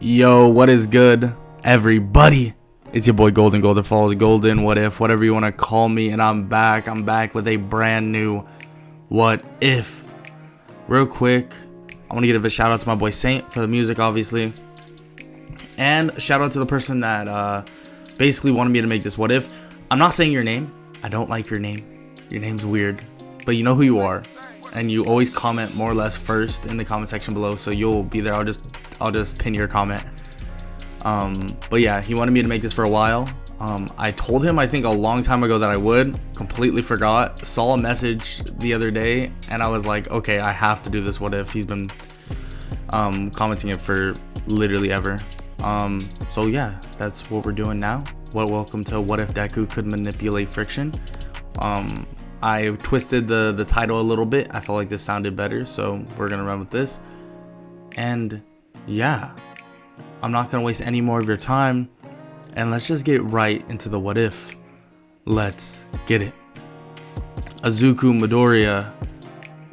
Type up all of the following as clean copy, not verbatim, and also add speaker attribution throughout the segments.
Speaker 1: Yo, what is good, everybody? It's your boy Golden Falls, Golden, what if, whatever you want to call me, and I'm back with a brand new what if. Real quick, I want to give a shout out to my boy Saint for the music, obviously, and shout out to the person that basically wanted me to make this what if. I'm not saying your name. I don't like your name. Your name's weird, but you know who you are, and you always comment more or less first in the comment section below, so you'll be there. I'll just pin your comment. But yeah, he wanted me to make this for a while. I told him, I think a long time ago, that I would. Completely forgot. Saw a message the other day, and I was like, okay, I have to do this what if. He's been commenting it for literally ever. So yeah, that's what we're doing now. Welcome to What If Deku Could Manipulate Friction. I twisted the title a little bit. I felt like this sounded better, so we're gonna run with this. And yeah, I'm not gonna waste any more of your time, and let's just get right into the what if. Let's get it. Izuku Midoriya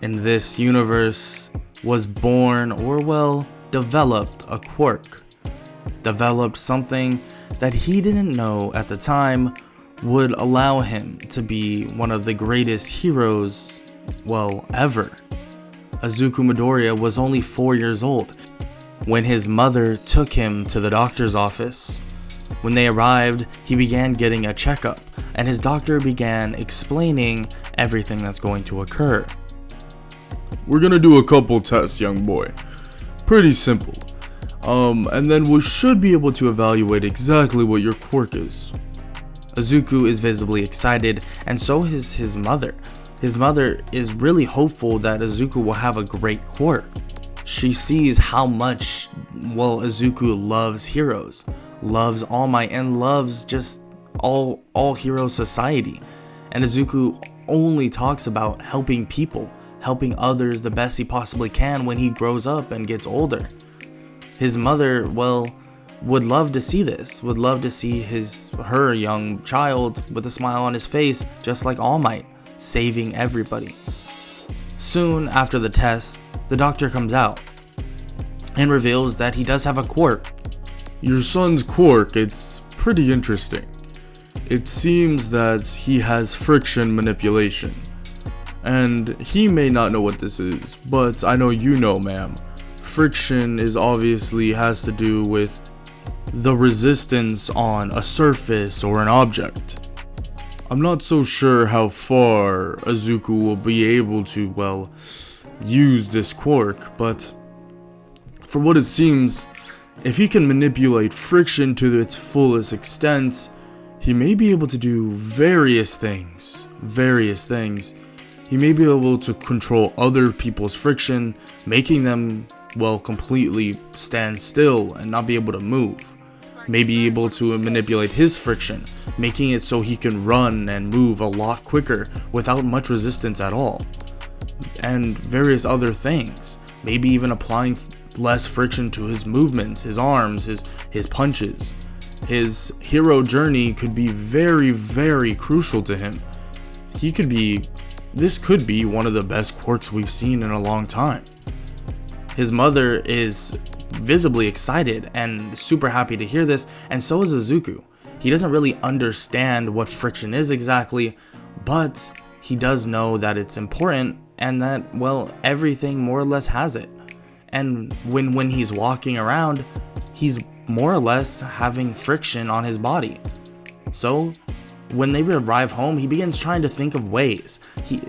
Speaker 1: in this universe was born, or well, developed a quirk. Developed something that he didn't know at the time would allow him to be one of the greatest heroes, well, ever. Izuku Midoriya was only 4 years old when his mother took him to the doctor's office. When they arrived, he began getting a checkup, and his doctor began explaining everything that's going to occur.
Speaker 2: We're gonna do a couple tests, young boy. Pretty simple. And then we should be able to evaluate exactly what your quirk is.
Speaker 1: Izuku is visibly excited, and so is his mother. His mother is really hopeful that Izuku will have a great quirk. She sees how much, well, Izuku loves heroes, loves All Might, and loves just all hero society. And Izuku only talks about helping people, helping others the best he possibly can when he grows up and gets older. His mother, well, would love to see this, would love to see her young child with a smile on his face, just like All Might, saving everybody. Soon after the test, the doctor comes out and reveals that he does have a quirk.
Speaker 2: Your son's quirk, it's pretty interesting. It seems that he has friction manipulation. And he may not know what this is, but I know you know, ma'am. Friction is obviously has to do with the resistance on a surface or an object. I'm not so sure how far Izuku will be able to, well, use this quirk, but for what it seems, if he can manipulate friction to its fullest extent, he may be able to do various things. He may be able to control other people's friction, making them, well, completely stand still and not be able to move. Maybe able to manipulate his friction, making it so he can run and move a lot quicker without much resistance at all. And various other things. Maybe even applying less friction to his movements, his arms, his punches. His hero journey could be very, very crucial to him. This could be one of the best quirks we've seen in a long time. His mother is visibly excited and super happy to hear this, and so is Izuku. He doesn't really understand what friction is exactly, but he does know that it's important and that, well, everything more or less has it. And when he's walking around, he's more or less having friction on his body. So when they arrive home, he begins trying to think of ways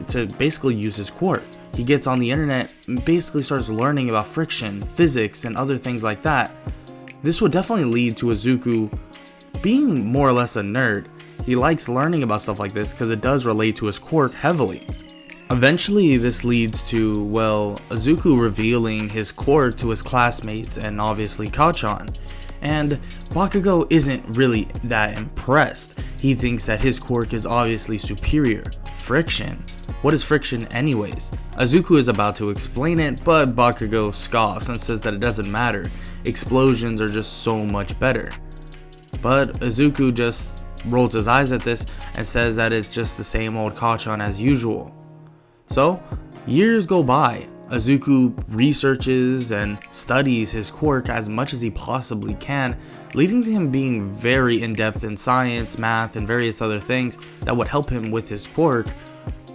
Speaker 2: to basically use his quirk. He gets on the internet and basically starts learning about friction, physics, and other things like that. This would definitely lead to Izuku being more or less a nerd. He likes learning about stuff like this because it does relate to his quirk heavily. Eventually, this leads to, well, Izuku revealing his quirk to his classmates and obviously Kacchan. And Bakugo isn't really that impressed. He thinks that his quirk is obviously superior. Friction? What is friction anyways? Izuku is about to explain it, but Bakugo scoffs and says that it doesn't matter. Explosions are just so much better. But Izuku just rolls his eyes at this and says that it's just the same old Kacchan as usual. So, years go by. Izuku researches and studies his quirk as much as he possibly can, leading to him being very in-depth in science, math, and various other things that would help him with his quirk,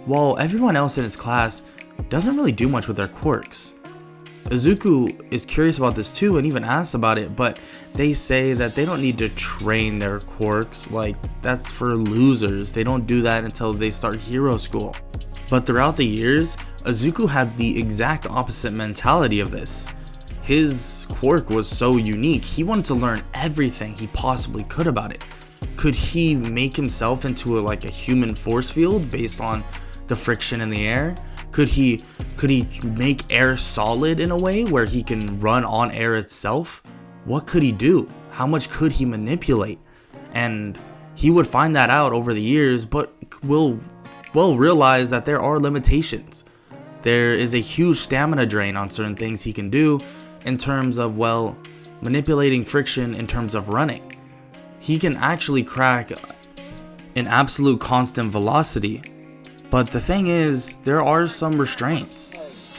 Speaker 2: while everyone else in his class doesn't really do much with their quirks. Izuku is curious about this too and even asks about it, but they say that they don't need to train their quirks, like that's for losers. They don't do that until they start hero school. But throughout the years, Izuku had the exact opposite mentality of this. His quirk was so unique, he wanted to learn everything he possibly could about it. Could he make himself into a human force field based on the friction in the air? Could he make air solid in a way where he can run on air itself? What could he do? How much could he manipulate? And he would find that out over the years, but will realize that there are limitations. There is a huge stamina drain on certain things he can do in terms of, manipulating friction in terms of running. He can actually crack an absolute constant velocity, but the thing is, there are some restraints.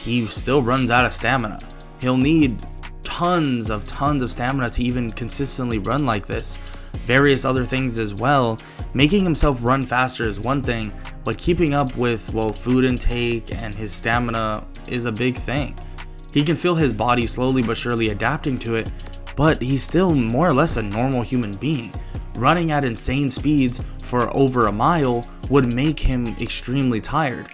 Speaker 2: He still runs out of stamina. He'll need tons of stamina to even consistently run like this. Various other things as well. Making himself run faster is one thing, but keeping up with, food intake and his stamina is a big thing. He can feel his body slowly but surely adapting to it, but he's still more or less a normal human being. Running at insane speeds for over a mile would make him extremely tired.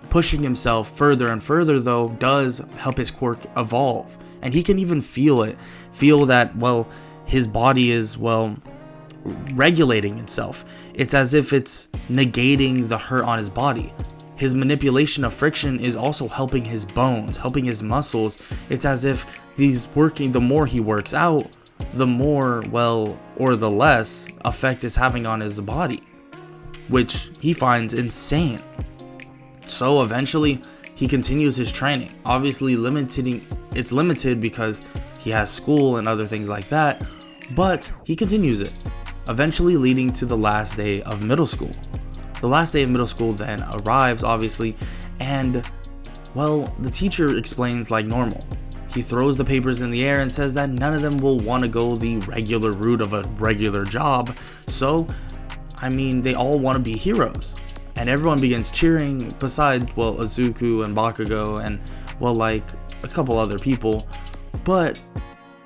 Speaker 2: Pushing himself further and further though does help his quirk evolve, and he can even feel that his body is regulating itself. It's as if it's negating the hurt on his body. His manipulation of friction is also helping his bones, helping his muscles. It's as if the more he works out, the more, or the less effect it's having on his body, which he finds insane. So eventually, he continues his training. Obviously, it's limited because he has school and other things like that, but he continues it, eventually leading to the last day of middle school. The last day of middle school then arrives, obviously, and, the teacher explains like normal. He throws the papers in the air and says that none of them will want to go the regular route of a regular job. So, they all want to be heroes. And everyone begins cheering besides, Izuku and Bakugo and, a couple other people. But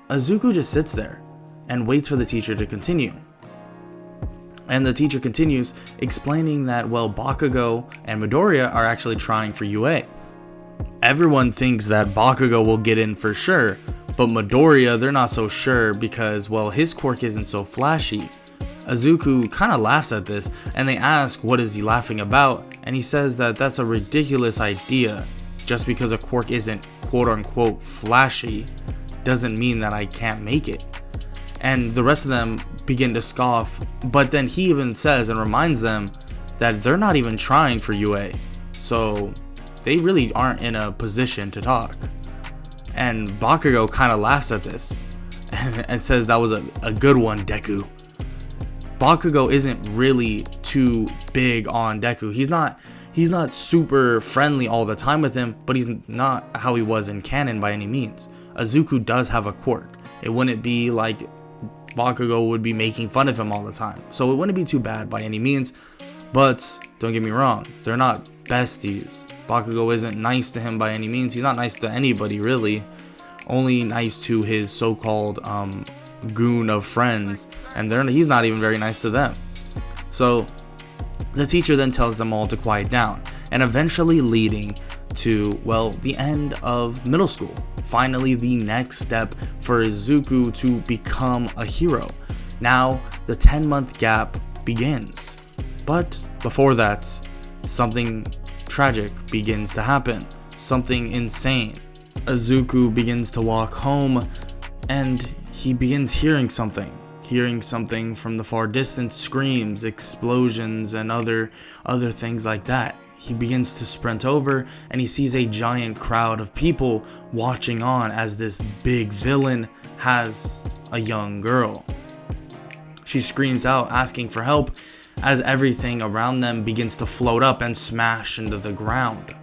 Speaker 2: Izuku just sits there and waits for the teacher to continue. And the teacher continues explaining that, Bakugo and Midoriya are actually trying for UA. Everyone thinks that Bakugo will get in for sure, but Midoriya, they're not so sure because, his quirk isn't so flashy. Izuku kind of laughs at this, and they ask what is he laughing about, and he says that that's a ridiculous idea. Just because a quirk isn't quote-unquote flashy doesn't mean that I can't make it. And the rest of them begin to scoff, but then he even says and reminds them that they're not even trying for UA, so they really aren't in a position to talk. And Bakugo kind of laughs at this and says that was a good one, Deku. Bakugo isn't really too big on Deku. He's not super friendly all the time with him, but he's not how he was in canon by any means. Izuku does have a quirk. It wouldn't be like Bakugo would be making fun of him all the time. So it wouldn't be too bad by any means, but don't get me wrong, they're not besties. Bakugo isn't nice to him by any means. He's not nice to anybody really, only nice to his so-called goon of friends, and he's not even very nice to them. So the teacher then tells them all to quiet down, and eventually leading to, the end of middle school. Finally, the next step for Izuku to become a hero. Now, the 10-month gap begins. But before that, something tragic begins to happen. Something insane. Izuku begins to walk home, and he begins hearing something from the far distance, screams, explosions, and other things like that. He begins to sprint over, and he sees a giant crowd of people watching on as this big villain has a young girl. She screams out, asking for help, as everything around them begins to float up and smash into the ground.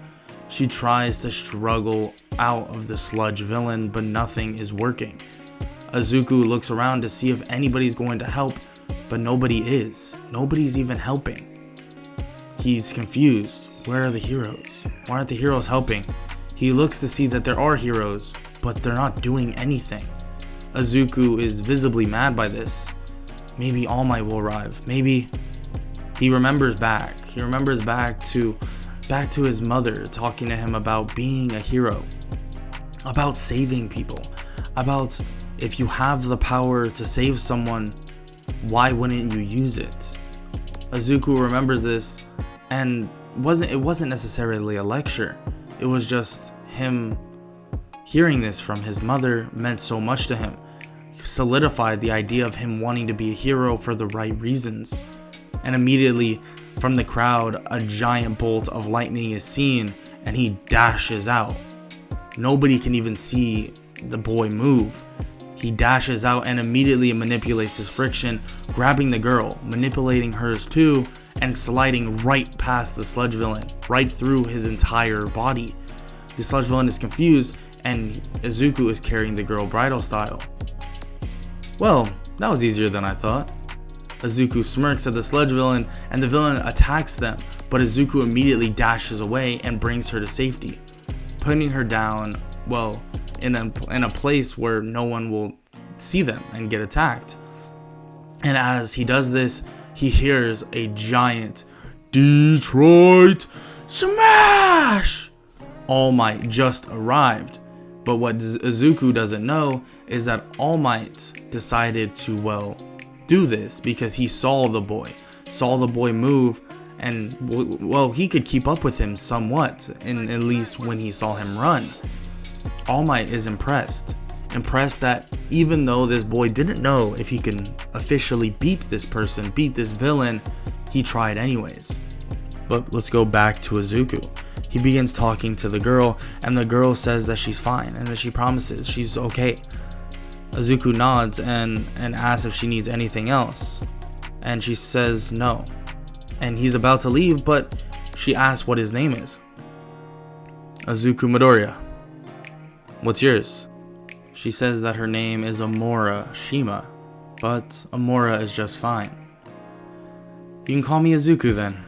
Speaker 2: She tries to struggle out of the sludge villain, but nothing is working. Izuku looks around to see if anybody's going to help, but nobody is. Nobody's even helping. He's confused. Where are the heroes? Why aren't the heroes helping? He looks to see that there are heroes, but they're not doing anything. Izuku is visibly mad by this. Maybe All Might will arrive. Maybe he remembers back. He remembers back to his mother talking to him about being a hero, about saving people, about if you have the power to save someone, why wouldn't you use it? Izuku remembers this, and it wasn't necessarily a lecture. It was just him hearing this from his mother meant so much to him. Solidified the idea of him wanting to be a hero for the right reasons. And immediately from the crowd, a giant bolt of lightning is seen, and he dashes out. Nobody can even see the boy move. He dashes out and immediately manipulates his friction, grabbing the girl, manipulating hers too, and sliding right past the sludge villain, right through his entire body. The sludge villain is confused, and Izuku is carrying the girl bridal style. Well, that was easier than I thought. Izuku smirks at the sludge villain, and the villain attacks them, but Izuku immediately dashes away and brings her to safety, putting her down, well, in a place where no one will see them and get attacked. And as he does this, he hears a giant Detroit smash! All Might just arrived, but what Izuku doesn't know is that All Might decided to, well, do this because he saw the boy move, and well, he could keep up with him somewhat, and at least when he saw him run. All Might is impressed that even though this boy didn't know if he can officially beat this villain, he tried anyways. But let's go back to Izuku. He begins talking to the girl, and the girl says that she's fine and that she promises she's okay. Izuku nods and asks if she needs anything else, and she says no. And he's about to leave, but she asks what his name is. Izuku Midoriya. What's yours? She says that her name is Amora Shima, but Amora is just fine. You can call me Izuku then.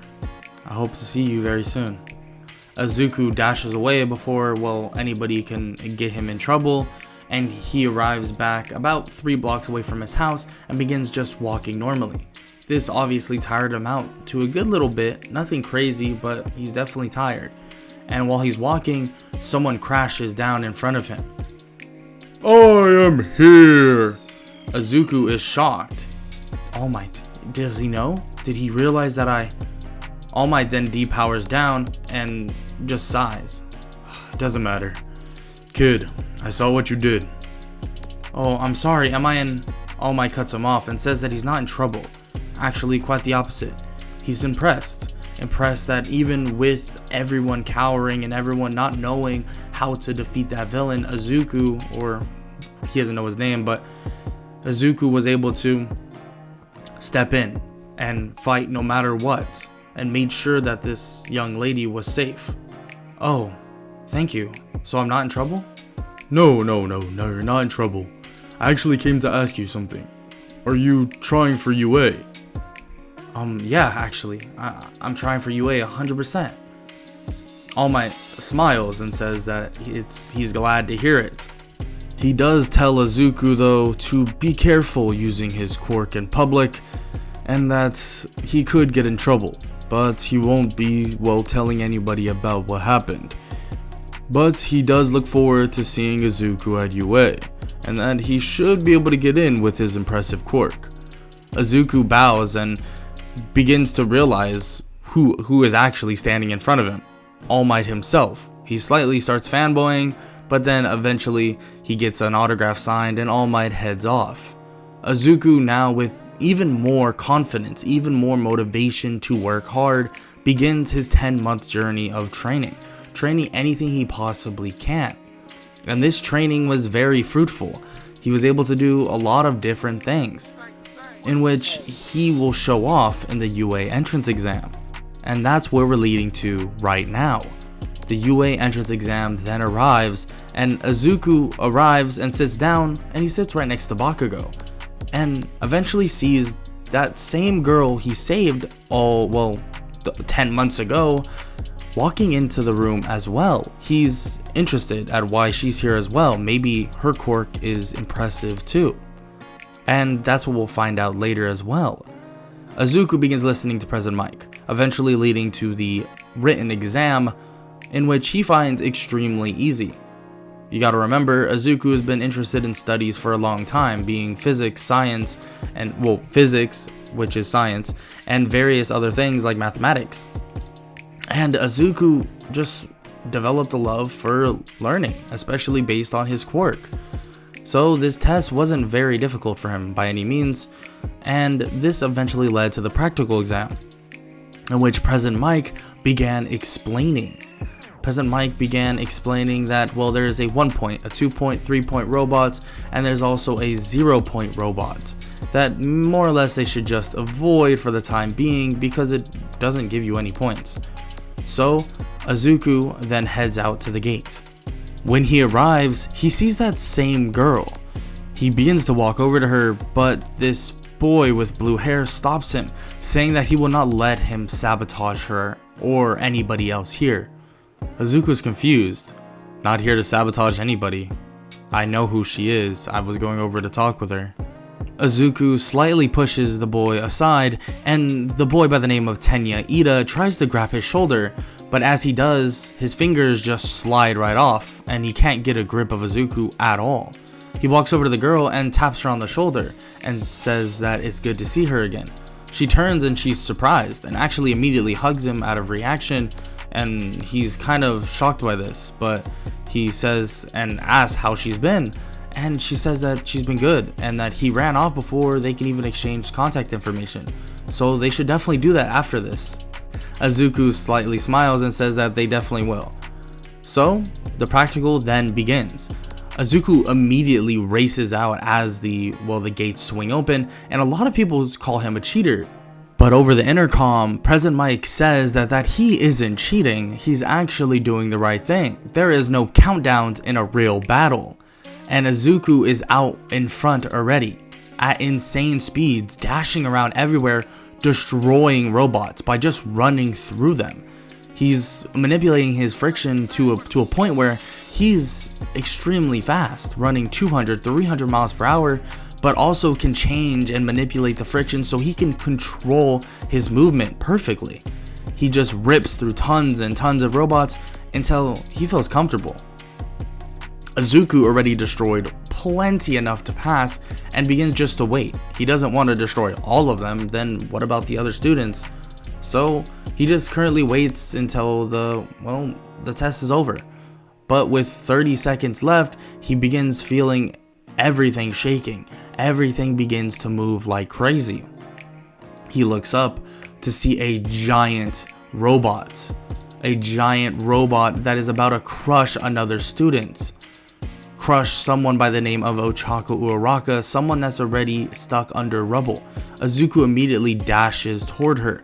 Speaker 2: I hope to see you very soon. Izuku dashes away before, well, anybody can get him in trouble, and he arrives back about 3 blocks away from his house and begins just walking normally. This obviously tired him out to a good little bit, nothing crazy, but he's definitely tired. And while he's walking, someone crashes down in front of him. I am here! Izuku is shocked. All Might, does he know? Did he realize that All Might then depowers down and just sighs. It doesn't matter. Kid, I saw what you did. Oh, I'm sorry, am I in? All Might cuts him off and says that he's not in trouble. Actually, quite the opposite. He's impressed that even with everyone cowering and everyone not knowing how to defeat that villain, Izuku, or he doesn't know his name, but Izuku was able to step in and fight no matter what, and made sure that this young lady was safe. Oh, thank you. So I'm not in trouble? No, you're not in trouble. I actually came to ask you something. Are you trying for UA? Yeah, actually. I'm trying for UA 100%. All Might smiles and says that he's glad to hear it. He does tell Izuku though to be careful using his quirk in public, and that he could get in trouble, but he won't be, well, telling anybody about what happened. But he does look forward to seeing Izuku at UA, and that he should be able to get in with his impressive quirk. Izuku bows and begins to realize who is actually standing in front of him. All Might himself. He slightly starts fanboying, but then eventually he gets an autograph signed and All Might heads off. Izuku, now with even more confidence, even more motivation to work hard, begins his 10-month journey of training anything he possibly can. And this training was very fruitful. He was able to do a lot of different things, in which he will show off in the UA entrance exam. And that's where we're leading to right now. The UA entrance exam then arrives, and Izuku arrives and sits down, and he sits right next to Bakugo, and eventually sees that same girl he saved 10 months ago walking into the room as well. He's interested at why she's here as well. Maybe her quirk is impressive too. And that's what we'll find out later as well. Izuku begins listening to President Mike, eventually leading to the written exam, in which he finds extremely easy. You gotta remember, Izuku has been interested in studies for a long time, being physics, science, physics, which is science, and various other things like mathematics. And Izuku just developed a love for learning, especially based on his quirk. So this test wasn't very difficult for him by any means, and this eventually led to the practical exam, in which President Mike began explaining that, well, there's a 1 point, a 2 point, 3 point robots, and there's also a 0 point robot that more or less they should just avoid for the time being because it doesn't give you any points. So Izuku then heads out to the gate. When he arrives, he sees that same girl. He begins to walk over to her, but this boy with blue hair stops him, saying that he will not let him sabotage her or anybody else here. Izuku's confused. Not here to sabotage anybody. I know who she is. I was going over to talk with her. Izuku slightly pushes the boy aside, and the boy by the name of Tenya Ida tries to grab his shoulder, but as he does, his fingers just slide right off, and he can't get a grip of Izuku at all. He walks over to the girl and taps her on the shoulder, and says that it's good to see her again. She turns and she's surprised, and actually immediately hugs him out of reaction, and he's kind of shocked by this, but he says and asks how she's been, and she says that she's been good, and that he ran off before they can even exchange contact information, so they should definitely do that after this. Izuku slightly smiles and says that they definitely will. So the practical then begins. Izuku immediately races out as the gates swing open, and a lot of people call him a cheater. But over the intercom, President Mike says that he isn't cheating, he's actually doing the right thing. There is no countdowns in a real battle. And Izuku is out in front already, at insane speeds, dashing around everywhere, destroying robots by just running through them. He's manipulating his friction to a point where he's extremely fast, running 200, 300 miles per hour, but also can change and manipulate the friction so he can control his movement perfectly. He just rips through tons and tons of robots until he feels comfortable. Izuku already destroyed plenty enough to pass and begins just to wait. He doesn't want to destroy all of them, then what about the other students? So he just currently waits until the test is over. But with 30 seconds left, he begins feeling everything shaking. Everything begins to move like crazy. He looks up to see a giant robot that is about to crush another student. Crush someone by the name of Ochako Uraraka, someone that's already stuck under rubble. Izuku immediately dashes toward her.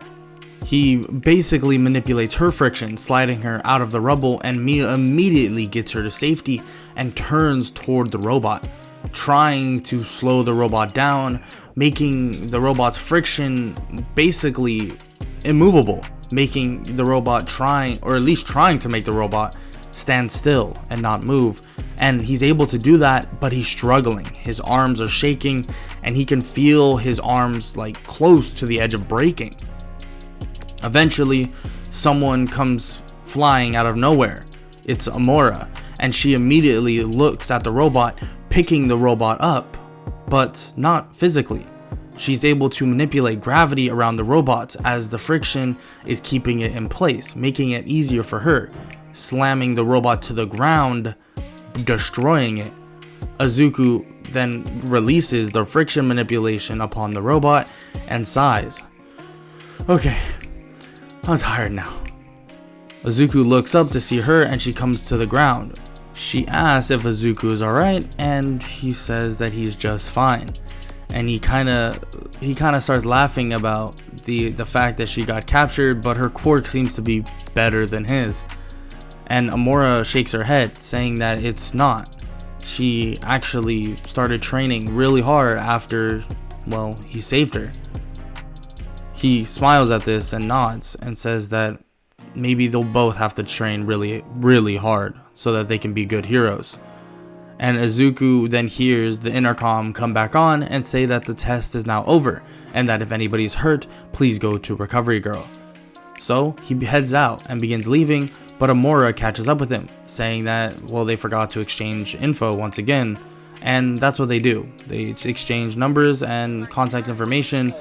Speaker 2: He basically manipulates her friction, sliding her out of the rubble, and immediately gets her to safety and turns toward the robot, trying to slow the robot down, making the robot's friction basically immovable, making the robot trying to make the robot stand still and not move. And he's able to do that, but he's struggling. His arms are shaking, and he can feel his arms like close to the edge of breaking. Eventually, someone comes flying out of nowhere. It's Amora, and she immediately looks at the robot, picking the robot up, but not physically. She's able to manipulate gravity around the robot as the friction is keeping it in place, making it easier for her, slamming the robot to the ground, destroying it. Izuku then releases the friction manipulation upon the robot and sighs. Okay, I'm tired now. Izuku looks up to see her, and she comes to the ground. She asks if Izuku is alright, and he says that he's just fine. And he kind of starts laughing about the fact that she got captured, but her quirk seems to be better than his. And Amora shakes her head, saying that it's not. She actually started training really hard after, well, he saved her. He smiles at this and nods and says that maybe they'll both have to train really, really hard so that they can be good heroes. And Izuku then hears the intercom come back on and say that the test is now over and that if anybody's hurt, please go to Recovery Girl. So he heads out and begins leaving, but Amora catches up with him, saying that, well, they forgot to exchange info once again, and that's what they do. They exchange numbers and contact information,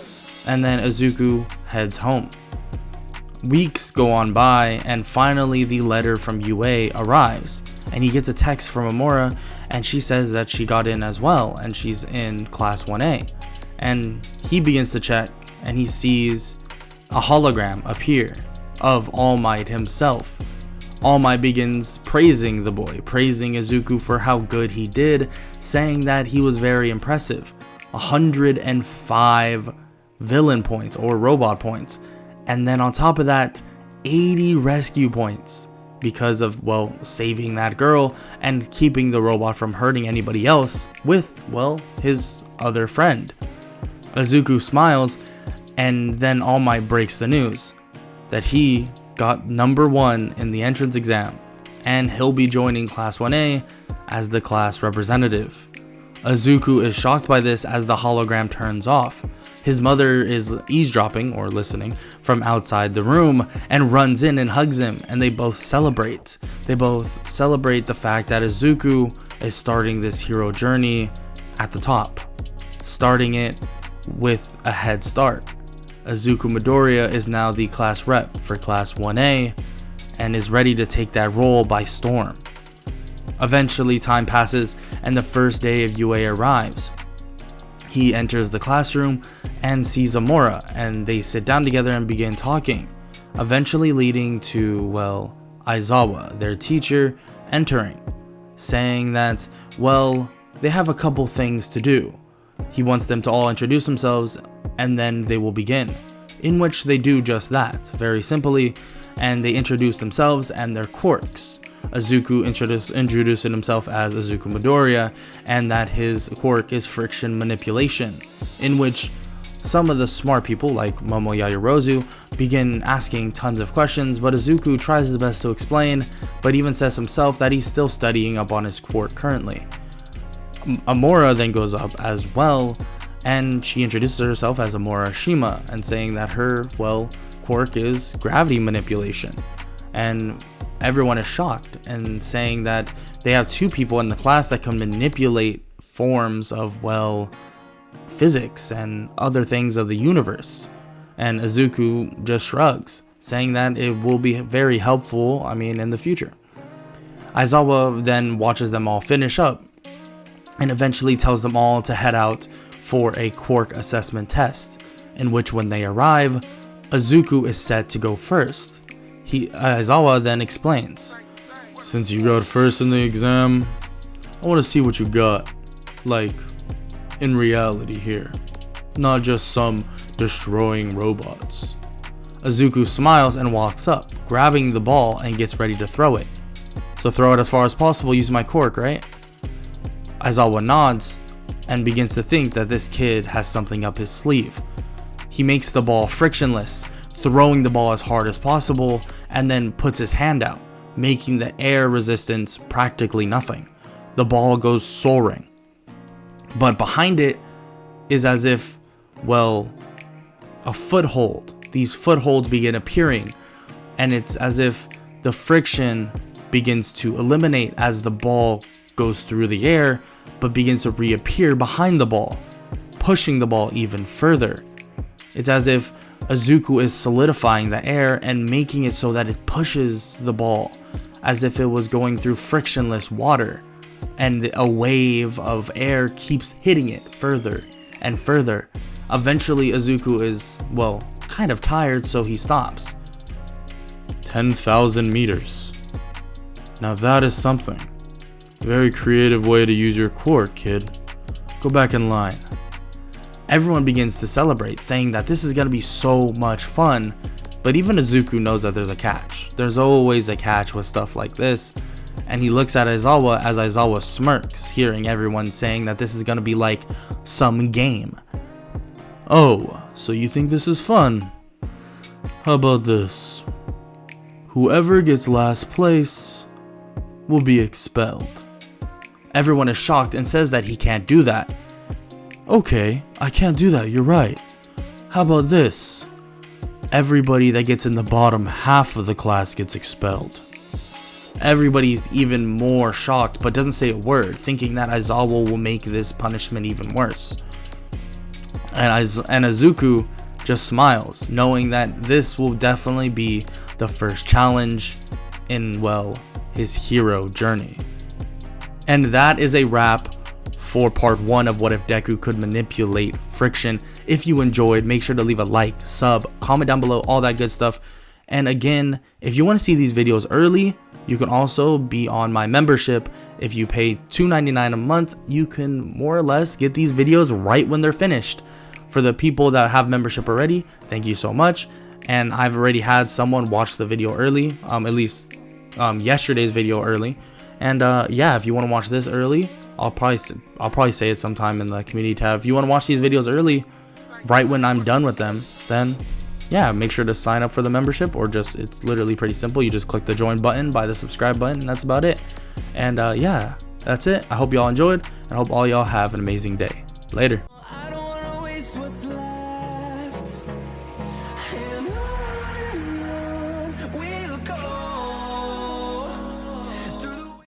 Speaker 2: and then Izuku heads home. Weeks go on by, and finally the letter from UA arrives, and he gets a text from Amora, and she says that she got in as well, and she's in Class 1A. And he begins to check, and he sees a hologram appear of All Might himself. All Might begins praising the boy, praising Izuku for how good he did, saying that he was very impressive. 105 villain points or robot points, and then on top of that, 80 rescue points because of, well, saving that girl and keeping the robot from hurting anybody else with, well, his other friend. Izuku smiles, and then All Might breaks the news that he got number 1 in the entrance exam, and he'll be joining Class 1A as the class representative. Izuku is shocked by this as the hologram turns off. His mother is eavesdropping or listening from outside the room and runs in and hugs him, and they both celebrate. They both celebrate the fact that Izuku is starting this hero journey at the top, starting it with a head start. Izuku Midoriya is now the class rep for Class 1A and is ready to take that role by storm. Eventually, time passes and the first day of UA arrives. He enters the classroom and sees Amora, and they sit down together and begin talking, eventually leading to, well, Aizawa, their teacher, entering, saying that, well, they have a couple things to do. He wants them to all introduce themselves, and then they will begin, in which they do just that, very simply, and they introduce themselves and their quirks. Izuku introducing himself as Izuku Midoriya, and that his quirk is friction manipulation, in which some of the smart people like Momo Yaoyorozu begin asking tons of questions, but Izuku tries his best to explain, but even says himself that he's still studying up on his quirk currently. Amora then goes up as well, and she introduces herself as Amora Shima, and saying that her, well, quirk is gravity manipulation. And everyone is shocked and saying that they have 2 people in the class that can manipulate forms of, well, physics and other things of the universe. And Izuku just shrugs, saying that it will be very helpful, in the future. Aizawa then watches them all finish up and eventually tells them all to head out for a quirk assessment test, in which when they arrive, Izuku is set to go first. Aizawa then explains, "Since you got first in the exam, I want to see what you got, like, in reality here, not just some destroying robots." Izuku smiles and walks up, grabbing the ball and gets ready to throw it. "So throw it as far as possible using my quirk, right?" Aizawa nods and begins to think that this kid has something up his sleeve. He makes the ball frictionless, throwing the ball as hard as possible, and then puts his hand out, making the air resistance practically nothing. The ball goes soaring. But behind it is as if, well, a foothold. These footholds begin appearing, and it's as if the friction begins to eliminate as the ball goes through the air, but begins to reappear behind the ball, pushing the ball even further. It's as if Izuku is solidifying the air and making it so that it pushes the ball, as if it was going through frictionless water, and a wave of air keeps hitting it further and further. Eventually Izuku is, well, kind of tired, so he stops. 10,000 meters. Now that is something. Very creative way to use your quirk, kid. Go back in line. Everyone begins to celebrate, saying that this is going to be so much fun, But even Izuku knows that there's a catch. There's always a catch with stuff like this. And he looks at Aizawa as Aizawa smirks, hearing everyone saying that this is gonna be like some game. Oh, so you think this is fun? How about this? Whoever gets last place will be expelled. Everyone is shocked and says that he can't do that. Okay, I can't do that, you're right. How about this? Everybody that gets in the bottom half of the class gets expelled. Everybody's even more shocked but doesn't say a word, thinking that Aizawa will make this punishment even worse. And Izuku just smiles, knowing that this will definitely be the first challenge in, well, his hero journey. And that is a wrap for part 1 of What If Deku Could Manipulate Friction. If you enjoyed, make sure to leave a like, sub, comment down below, all that good stuff. And again, if you want to see these videos early, you can also be on my membership. If you pay $2.99 a month, you can more or less get these videos right when they're finished. For the people that have membership already, thank you so much. And I've already had someone watch the video early, at least yesterday's video early. And yeah, if you want to watch this early, I'll probably say it sometime in the community tab. If you want to watch these videos early, right when I'm done with them, then yeah, make sure to sign up for the membership, or just, it's literally pretty simple. You just click the join button by the subscribe button, and that's about it. And yeah, that's it. I hope y'all enjoyed, and I hope all y'all have an amazing day. Later.
Speaker 3: I don't wanna waste what's left. And